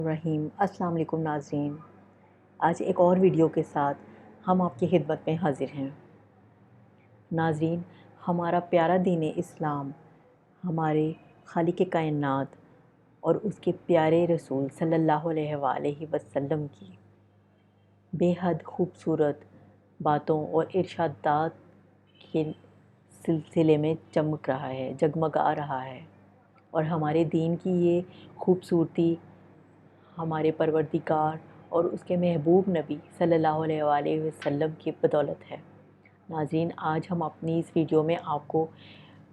رحیم السلام علیکم ناظرین، آج ایک اور ویڈیو کے ساتھ ہم آپ کی خدمت میں حاضر ہیں۔ ناظرین، ہمارا پیارا دین اسلام ہمارے خالق کائنات اور اس کے پیارے رسول صلی اللہ علیہ وآلہ وسلم کی بے حد خوبصورت باتوں اور ارشادات کے سلسلے میں چمک رہا ہے، جگمگا رہا ہے، اور ہمارے دین کی یہ خوبصورتی ہمارے پروردگار اور اس کے محبوب نبی صلی اللہ علیہ وآلہ وسلم کی بدولت ہے۔ ناظرین، آج ہم اپنی اس ویڈیو میں آپ کو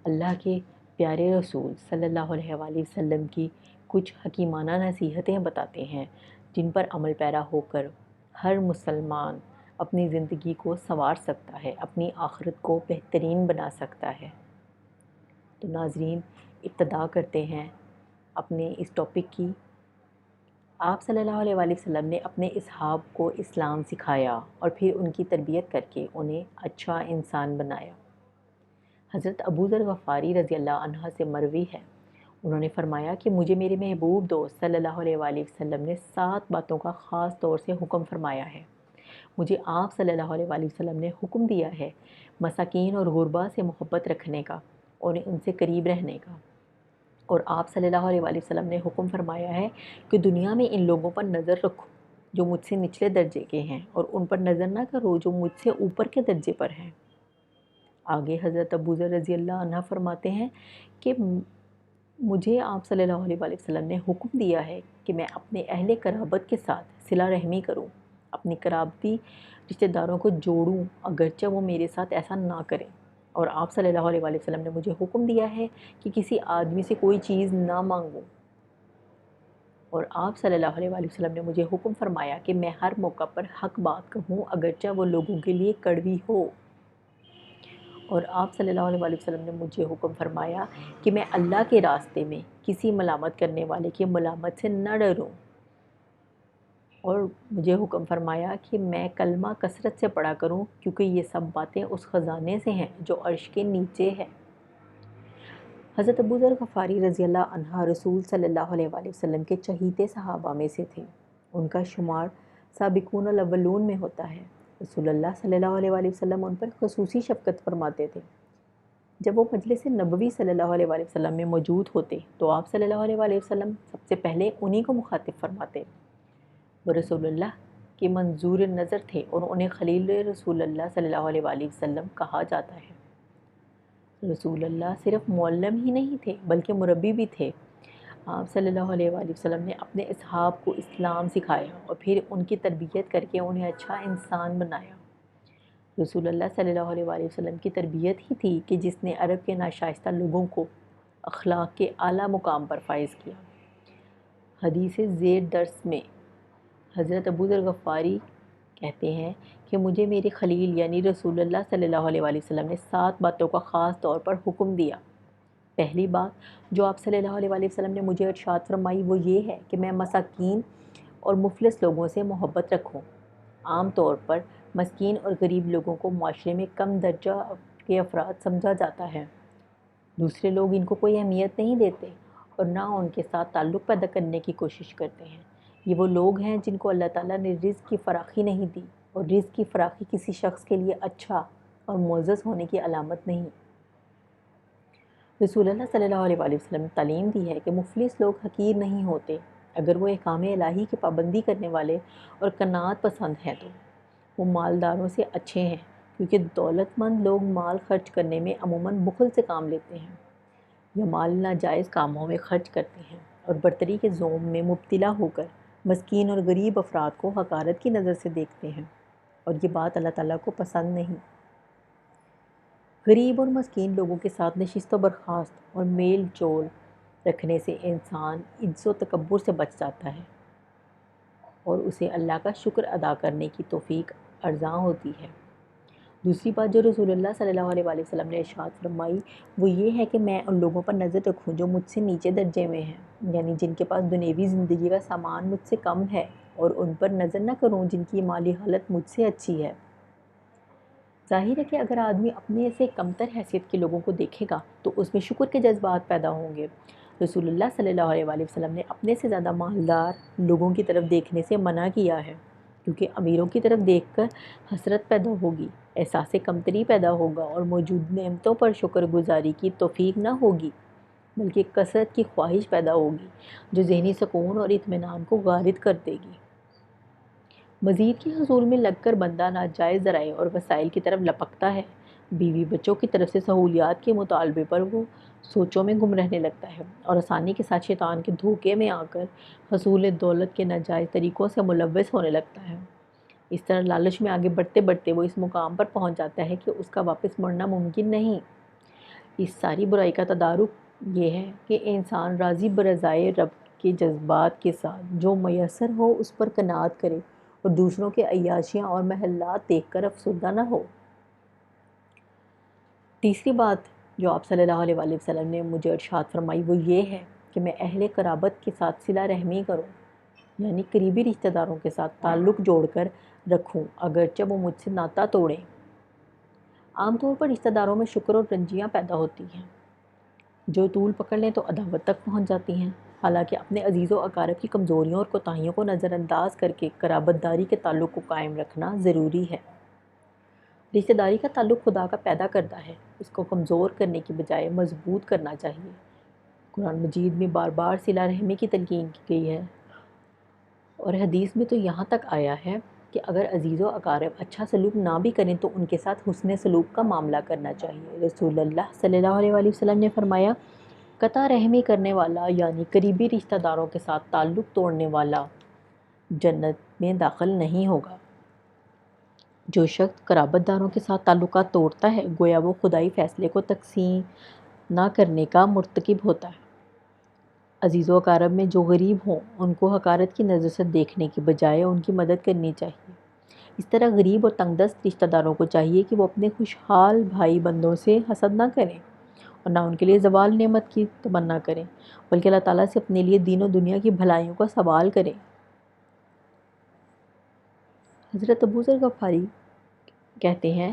اللہ کے پیارے رسول صلی اللہ علیہ وآلہ وسلم کی کچھ حکیمانہ نصیحتیں بتاتے ہیں، جن پر عمل پیرا ہو کر ہر مسلمان اپنی زندگی کو سنوار سکتا ہے، اپنی آخرت کو بہترین بنا سکتا ہے۔ تو ناظرین، ابتدا کرتے ہیں اپنے اس ٹاپک کی۔ آپ صلی اللہ علیہ وآلہ وسلم نے اپنے اصحاب کو اسلام سکھایا اور پھر ان کی تربیت کر کے انہیں اچھا انسان بنایا۔ حضرت ابو ذر غفاری رضی اللہ عنہ سے مروی ہے، انہوں نے فرمایا کہ مجھے میرے محبوب دوست صلی اللہ علیہ وآلہ وسلم نے 7 باتوں کا خاص طور سے حکم فرمایا ہے۔ مجھے آپ صلی اللہ علیہ وآلہ وسلم نے حکم دیا ہے مساکین اور غربا سے محبت رکھنے کا اور ان سے قریب رہنے کا، اور آپ صلی اللہ علیہ وآلہ وسلم نے حکم فرمایا ہے کہ دنیا میں ان لوگوں پر نظر رکھو جو مجھ سے نچلے درجے کے ہیں، اور ان پر نظر نہ کرو جو مجھ سے اوپر کے درجے پر ہیں۔ آگے حضرت ابو ذر رضی اللہ عنہ فرماتے ہیں کہ مجھے آپ صلی اللہ علیہ وآلہ وسلم نے حکم دیا ہے کہ میں اپنے اہل قرابت کے ساتھ صلہ رحمی کروں، اپنی قرابتی رشتہ داروں کو جوڑوں اگرچہ وہ میرے ساتھ ایسا نہ کریں، اور آپ صلی اللہ علیہ وآلہ وسلم نے مجھے حکم دیا ہے کہ کسی آدمی سے کوئی چیز نہ مانگوں، اور آپ صلی اللہ علیہ وآلہ وسلم نے مجھے حکم فرمایا کہ میں ہر موقع پر حق بات کہوں اگرچہ وہ لوگوں کے لیے کڑوی ہو، اور آپ صلی اللہ علیہ وآلہ وسلم نے مجھے حکم فرمایا کہ میں اللہ کے راستے میں کسی ملامت کرنے والے کی ملامت سے نہ ڈروں، اور مجھے حکم فرمایا کہ میں کلمہ کثرت سے پڑھا کروں کیونکہ یہ سب باتیں اس خزانے سے ہیں جو عرش کے نیچے ہے۔ حضرت ابو ذر غفاری رضی اللہ عنہ رسول صلی اللہ علیہ وآلہ وسلم کے چہیتے صحابہ میں سے تھے، ان کا شمار سابقون الاولون میں ہوتا ہے۔ رسول اللہ صلی اللہ علیہ وآلہ وسلم ان پر خصوصی شفقت فرماتے تھے۔ جب وہ مجلس نبوی صلی اللہ علیہ وآلہ وسلم میں موجود ہوتے تو آپ صلی اللہ علیہ وآلہ وسلم سب سے پہلے انہی کو مخاطب فرماتے۔ وہ رسول اللہ کے منظور نظر تھے اور انہیں خلیل رسول اللہ صلی اللہ علیہ وآلہ وسلم کہا جاتا ہے۔ رسول اللہ صرف معلم ہی نہیں تھے بلکہ مربی بھی تھے۔ آپ صلی اللہ علیہ وآلہ وسلم نے اپنے اصحاب کو اسلام سکھایا اور پھر ان کی تربیت کر کے انہیں اچھا انسان بنایا۔ رسول اللہ صلی اللہ علیہ وآلہ وسلم کی تربیت ہی تھی کہ جس نے عرب کے ناشائستہ لوگوں کو اخلاق کے اعلیٰ مقام پر فائز کیا۔ حدیث زیر درس میں حضرت ابو ذر غفاری کہتے ہیں کہ مجھے میرے خلیل یعنی رسول اللہ صلی اللہ علیہ وآلہ وسلم نے 7 باتوں کا خاص طور پر حکم دیا۔ پہلی بات جو آپ صلی اللہ علیہ وآلہ وسلم نے مجھے ارشاد فرمائی وہ یہ ہے کہ میں مساکین اور مفلس لوگوں سے محبت رکھوں۔ عام طور پر مسکین اور غریب لوگوں کو معاشرے میں کم درجہ کے افراد سمجھا جاتا ہے، دوسرے لوگ ان کو کوئی اہمیت نہیں دیتے اور نہ ان کے ساتھ تعلق پیدا کرنے کی کوشش کرتے ہیں۔ یہ وہ لوگ ہیں جن کو اللہ تعالیٰ نے رزق کی فراخی نہیں دی، اور رزق کی فراخی کسی شخص کے لیے اچھا اور معزز ہونے کی علامت نہیں۔ رسول اللہ صلی اللہ علیہ وآلہ وسلم نے تعلیم دی ہے کہ مفلس لوگ حقیر نہیں ہوتے اگر وہ احکام الہی کی پابندی کرنے والے اور قناعت پسند ہیں، تو وہ مالداروں سے اچھے ہیں، کیونکہ دولت مند لوگ مال خرچ کرنے میں عموماً بخل سے کام لیتے ہیں یا مال ناجائز کاموں میں خرچ کرتے ہیں اور برتری کے ذوم میں مبتلا ہو کر مسکین اور غریب افراد کو حقارت کی نظر سے دیکھتے ہیں، اور یہ بات اللہ تعالیٰ کو پسند نہیں۔ غریب اور مسکین لوگوں کے ساتھ نشست و برخاست اور میل جول رکھنے سے انسان عجز و تکبر سے بچ جاتا ہے اور اسے اللہ کا شکر ادا کرنے کی توفیق ارزاں ہوتی ہے۔ دوسری بات جو رسول اللہ صلی اللہ علیہ وآلہ وسلم نے ارشاد فرمائی وہ یہ ہے کہ میں ان لوگوں پر نظر رکھوں جو مجھ سے نیچے درجے میں ہیں، یعنی جن کے پاس دنیوی زندگی کا سامان مجھ سے کم ہے، اور ان پر نظر نہ کروں جن کی مالی حالت مجھ سے اچھی ہے۔ ظاہر ہے کہ اگر آدمی اپنے سے کمتر حیثیت کے لوگوں کو دیکھے گا تو اس میں شکر کے جذبات پیدا ہوں گے، رسول اللہ صلی اللہ علیہ وآلہ وسلم نے اپنے سے زیادہ مالدار لوگوں کی طرف دیکھنے سے منع کیا ہے، کیونکہ امیروں کی طرف دیکھ کر حسرت پیدا ہوگی، احساس کمتری پیدا ہوگا اور موجود نعمتوں پر شکر گزاری کی توفیق نہ ہوگی، بلکہ کثرت کی خواہش پیدا ہوگی جو ذہنی سکون اور اطمینان کو غارت کر دے گی۔ مزید کے حصول میں لگ کر بندہ ناجائز ذرائع اور وسائل کی طرف لپکتا ہے، بیوی بچوں کی طرف سے سہولیات کے مطالبے پر وہ سوچوں میں گم رہنے لگتا ہے اور آسانی کے ساتھ شیطان کے دھوکے میں آ کر حصول دولت کے ناجائز طریقوں سے ملوث ہونے لگتا ہے۔ اس طرح لالچ میں آگے بڑھتے بڑھتے وہ اس مقام پر پہنچ جاتا ہے کہ اس کا واپس مڑنا ممکن نہیں۔ اس ساری برائی کا تدارک یہ ہے کہ انسان راضی برضائے رب کے جذبات کے ساتھ جو میسر ہو اس پر قناعت کرے اور دوسروں کے عیاشیاں اور محلات دیکھ کر افسردہ نہ ہو۔ تیسری بات جو آپ صلی اللہ علیہ وآلہ وسلم نے مجھے ارشاد فرمائی وہ یہ ہے کہ میں اہل قرابت کے ساتھ صلہ رحمی کروں، یعنی قریبی رشتہ داروں کے ساتھ تعلق جوڑ کر رکھوں اگرچہ وہ مجھ سے ناطہ توڑیں۔ عام طور پر رشتہ داروں میں شکر اور رنجیاں پیدا ہوتی ہیں جو طول پکڑ لیں تو عداوت تک پہنچ جاتی ہیں، حالانکہ اپنے عزیز و اقارب کی کمزوریوں اور کوتاہیوں کو نظر انداز کر کے قرابت داری کے تعلق کو قائم رکھنا ضروری ہے۔ رشتہ داری کا تعلق خدا کا پیدا کردہ ہے، اس کو کمزور کرنے کی بجائے مضبوط کرنا چاہیے۔ قرآن مجید میں بار بار صلہ رحمی کی تلقین کی گئی ہے اور حدیث میں تو یہاں تک آیا ہے کہ اگر عزیز و اقارب اچھا سلوک نہ بھی کریں تو ان کے ساتھ حسن سلوک کا معاملہ کرنا چاہیے۔ رسول اللہ صلی اللہ علیہ وآلہ وسلم نے فرمایا، قطع رحمی کرنے والا یعنی قریبی رشتہ داروں کے ساتھ تعلق توڑنے والا جنت میں داخل نہیں ہوگا۔ جو شخص قرابت داروں کے ساتھ تعلقات توڑتا ہے گویا وہ خدائی فیصلے کو تقسیم نہ کرنے کا مرتکب ہوتا ہے۔ عزیز و اقارب میں جو غریب ہوں ان کو حقارت کی نظر سے دیکھنے کی بجائے ان کی مدد کرنی چاہیے۔ اس طرح غریب اور تنگ دست رشتہ داروں کو چاہیے کہ وہ اپنے خوشحال بھائی بندوں سے حسد نہ کریں اور نہ ان کے لیے زوال نعمت کی تمنا کریں، بلکہ اللہ تعالیٰ سے اپنے لیے دین و دنیا کی بھلائیوں کا سوال کریں۔ حضرت ابو ذر غفاری کہتے ہیں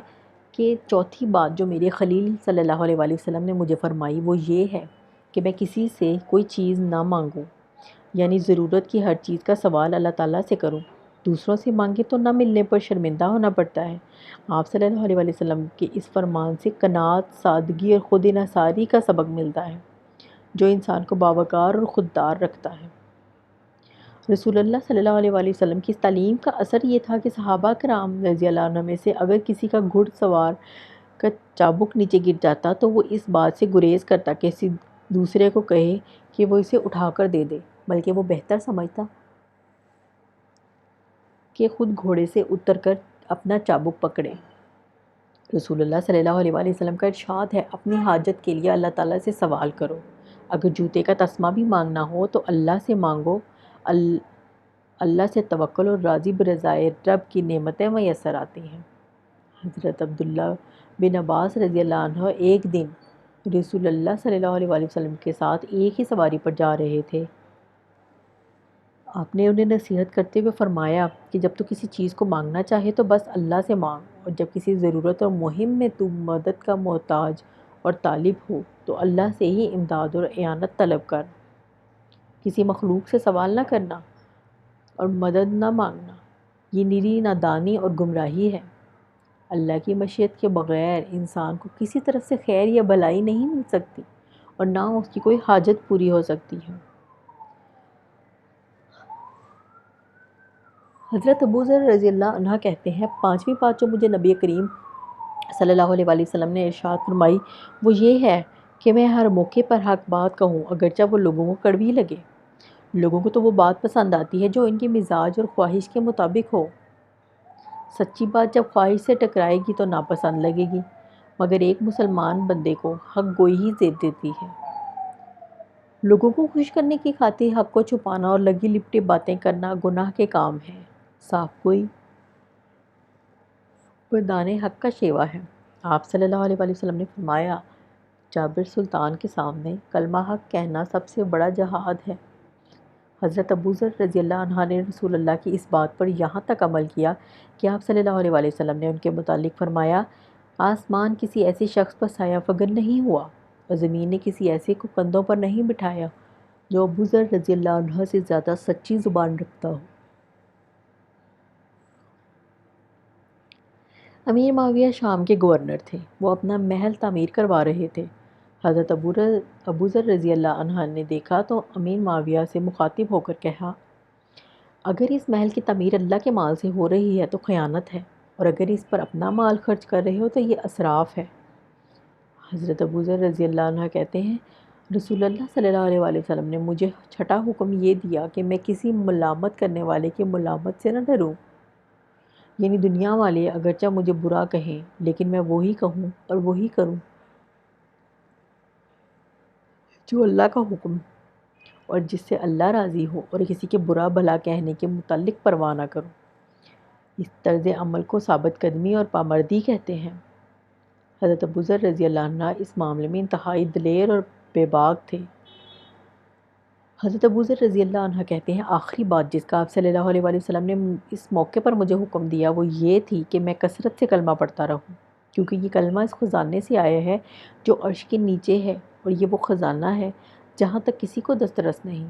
کہ چوتھی بات جو میرے خلیل صلی اللہ علیہ وآلہ وسلم نے مجھے فرمائی وہ یہ ہے کہ میں کسی سے کوئی چیز نہ مانگوں، یعنی ضرورت کی ہر چیز کا سوال اللہ تعالیٰ سے کروں، دوسروں سے مانگے تو نہ ملنے پر شرمندہ ہونا پڑتا ہے۔ آپ صلی اللہ علیہ وآلہ وسلم کے اس فرمان سے قناعت، سادگی اور خود انحصاری کا سبق ملتا ہے جو انسان کو باوقار اور خوددار رکھتا ہے۔ رسول اللہ صلی اللہ علیہ وآلہ وسلم کی اس تعلیم کا اثر یہ تھا کہ صحابہ کرام رضی اللہ عنہ میں سے اگر کسی کا گھڑ سوار کا چابک نیچے گر جاتا تو وہ اس بات سے گریز کرتا کہ کسی دوسرے کو کہے کہ وہ اسے اٹھا کر دے دے، بلکہ وہ بہتر سمجھتا کہ خود گھوڑے سے اتر کر اپنا چابک پکڑے۔ رسول اللہ صلی اللہ علیہ وآلہ وسلم کا ارشاد ہے، اپنی حاجت کے لیے اللہ تعالیٰ سے سوال کرو، اگر جوتے کا تسمہ بھی مانگنا ہو تو اللہ سے مانگو، اللہ سے توکل اور راضی برضائے رب کی نعمتیں میسر آتی ہیں۔ حضرت عبداللہ بن عباس رضی اللہ عنہ ایک دن رسول اللہ صلی اللہ علیہ وآلہ وسلم کے ساتھ ایک ہی سواری پر جا رہے تھے۔ آپ نے انہیں نصیحت کرتے ہوئے فرمایا کہ جب تو کسی چیز کو مانگنا چاہے تو بس اللہ سے مانگ، اور جب کسی ضرورت اور مہم میں تو مدد کا محتاج اور طالب ہو تو اللہ سے ہی امداد اور اعانت طلب کر۔ کسی مخلوق سے سوال نہ کرنا اور مدد نہ مانگنا یہ نری نادانی اور گمراہی ہے۔ اللہ کی مشیت کے بغیر انسان کو کسی طرف سے خیر یا بھلائی نہیں مل سکتی اور نہ اس کی کوئی حاجت پوری ہو سکتی ہے۔ حضرت ابو ذر رضی اللہ عنہ کہتے ہیں، پانچویں بات جو مجھے نبی کریم صلی اللہ علیہ وآلہ وسلم نے ارشاد فرمائی وہ یہ ہے کہ میں ہر موقع پر حق بات کہوں اگرچہ وہ لوگوں کو کڑوی لگے۔ لوگوں کو تو وہ بات پسند آتی ہے جو ان کے مزاج اور خواہش کے مطابق ہو۔ سچی بات جب خواہش سے ٹکرائے گی تو ناپسند لگے گی، مگر ایک مسلمان بندے کو حق گوئی ہی زیب دیتی ہے۔ لوگوں کو خوش کرنے کی خاطر حق کو چھپانا اور لگی لپٹی باتیں کرنا گناہ کے کام ہے۔ صاف گوئی مردان حق کا شیوا ہے۔ آپ صلی اللہ علیہ وآلہ وسلم نے فرمایا، جابر سلطان کے سامنے کلمہ حق کہنا سب سے بڑا جہاد ہے۔ حضرت ابو ذر رضی اللہ عنہ نے رسول اللہ کی اس بات پر یہاں تک عمل کیا کہ آپ صلی اللہ علیہ وآلہ وسلم نے ان کے متعلق فرمایا، آسمان کسی ایسے شخص پر سایہ فگن نہیں ہوا اور زمین نے کسی ایسے کو کندھوں پر نہیں بٹھایا جو ابو ذر رضی اللہ عنہ سے زیادہ سچی زبان رکھتا ہو۔ امیر معاویہ شام کے گورنر تھے۔ وہ اپنا محل تعمیر کروا رہے تھے۔ حضرت ابو ذر رضی اللہ عنہ نے دیکھا تو امیر معاویہ سے مخاطب ہو کر کہا، اگر اس محل کی تعمیر اللہ کے مال سے ہو رہی ہے تو خیانت ہے، اور اگر اس پر اپنا مال خرچ کر رہے ہو تو یہ اسراف ہے۔ حضرت ابو ذر رضی اللہ عنہ کہتے ہیں، رسول اللہ صلی اللہ علیہ وسلم نے مجھے چھٹا حکم یہ دیا کہ میں کسی ملامت کرنے والے کی ملامت سے نہ ڈروں، یعنی دنیا والے اگرچہ مجھے برا کہیں لیکن میں وہی کہوں اور وہی کروں جو اللہ کا حکم اور جس سے اللہ راضی ہو، اور کسی کے برا بھلا کہنے کے متعلق پرواہ نہ کروں۔ اس طرز عمل کو ثابت قدمی اور پامردی کہتے ہیں۔ حضرت ابو ذر رضی اللہ عنہ اس معاملے میں انتہائی دلیر اور بے باک تھے۔ حضرت ابو ذر رضی اللہ عنہ کہتے ہیں، آخری بات جس کا آپ صلی اللہ علیہ وسلم نے اس موقع پر مجھے حکم دیا وہ یہ تھی کہ میں کثرت سے کلمہ پڑھتا رہوں، کیونکہ یہ کلمہ اس خزانے سے آیا ہے جو عرش کے نیچے ہے، اور یہ وہ خزانہ ہے جہاں تک کسی کو دسترس نہیں۔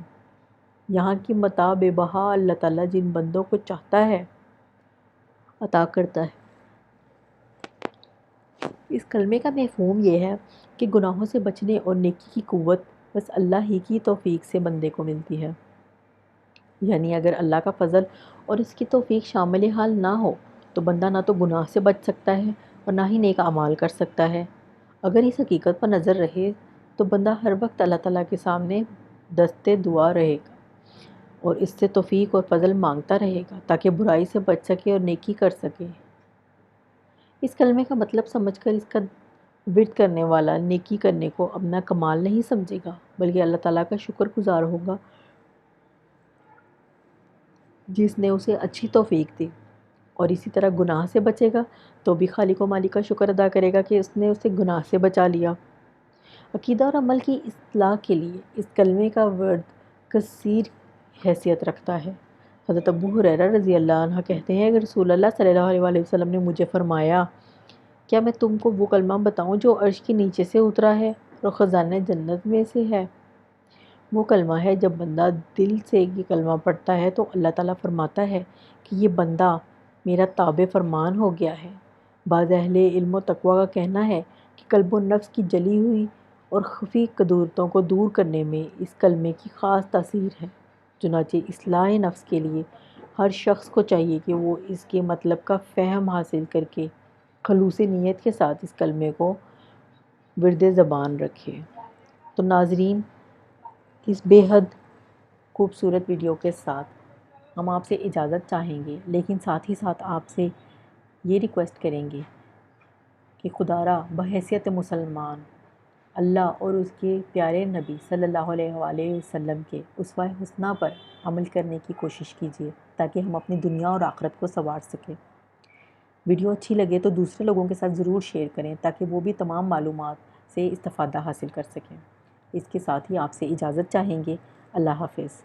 یہاں کی متاع بے بہا اللہ تعالیٰ جن بندوں کو چاہتا ہے عطا کرتا ہے۔ اس کلمے کا مفہوم یہ ہے کہ گناہوں سے بچنے اور نیکی کی قوت بس اللہ ہی کی توفیق سے بندے کو ملتی ہے، یعنی اگر اللہ کا فضل اور اس کی توفیق شامل حال نہ ہو تو بندہ نہ تو گناہ سے بچ سکتا ہے اور نہ ہی نیک اعمال کر سکتا ہے۔ اگر اس حقیقت پر نظر رہے تو بندہ ہر وقت اللہ تعالیٰ کے سامنے دستے دعا رہے گا اور اس سے توفیق اور فضل مانگتا رہے گا تاکہ برائی سے بچ سکے اور نیکی کر سکے۔ اس کلمے کا مطلب سمجھ کر اس کا ورد کرنے والا نیکی کرنے کو اپنا کمال نہیں سمجھے گا، بلکہ اللہ تعالیٰ کا شکر گزار ہوگا جس نے اسے اچھی توفیق دی، اور اسی طرح گناہ سے بچے گا تو بھی خالق و مالک کا شکر ادا کرے گا کہ اس نے اسے گناہ سے بچا لیا۔ عقیدہ اور عمل کی اصلاح کے لیے اس کلمے کا ورد کثیر حیثیت رکھتا ہے۔ حضرت ابو ہریرہ رضی اللہ عنہ کہتے ہیں کہ رسول اللہ صلی اللہ علیہ وسلم نے مجھے فرمایا، کیا میں تم کو وہ کلمہ بتاؤں جو عرش کے نیچے سے اترا ہے اور خزانہ جنت میں سے ہے؟ وہ کلمہ ہے جب بندہ دل سے یہ کلمہ پڑھتا ہے تو اللہ تعالیٰ فرماتا ہے کہ یہ بندہ میرا تابع فرمان ہو گیا ہے۔ بعض اہل علم و تقویٰ کا کہنا ہے کہ قلب و نفس کی جلی ہوئی اور خفی قدورتوں کو دور کرنے میں اس کلمے کی خاص تاثیر ہے۔ چنانچہ اصلاح نفس کے لیے ہر شخص کو چاہیے کہ وہ اس کے مطلب کا فہم حاصل کر کے خلوص نیت کے ساتھ اس کلمے کو ورد زبان رکھے۔ تو ناظرین، اس بے حد خوبصورت ویڈیو کے ساتھ ہم آپ سے اجازت چاہیں گے، لیکن ساتھ ہی ساتھ آپ سے یہ ریکویسٹ کریں گے کہ خدا را بحیثیت مسلمان اللہ اور اس کے پیارے نبی صلی اللہ علیہ وآلہ وسلم کے اسوہ حسنہ پر عمل کرنے کی کوشش کیجیے تاکہ ہم اپنی دنیا اور آخرت کو سنوار سکیں۔ ویڈیو اچھی لگے تو دوسرے لوگوں کے ساتھ ضرور شیئر کریں تاکہ وہ بھی تمام معلومات سے استفادہ حاصل کر سکیں۔ اس کے ساتھ ہی آپ سے اجازت چاہیں گے۔ اللہ حافظ۔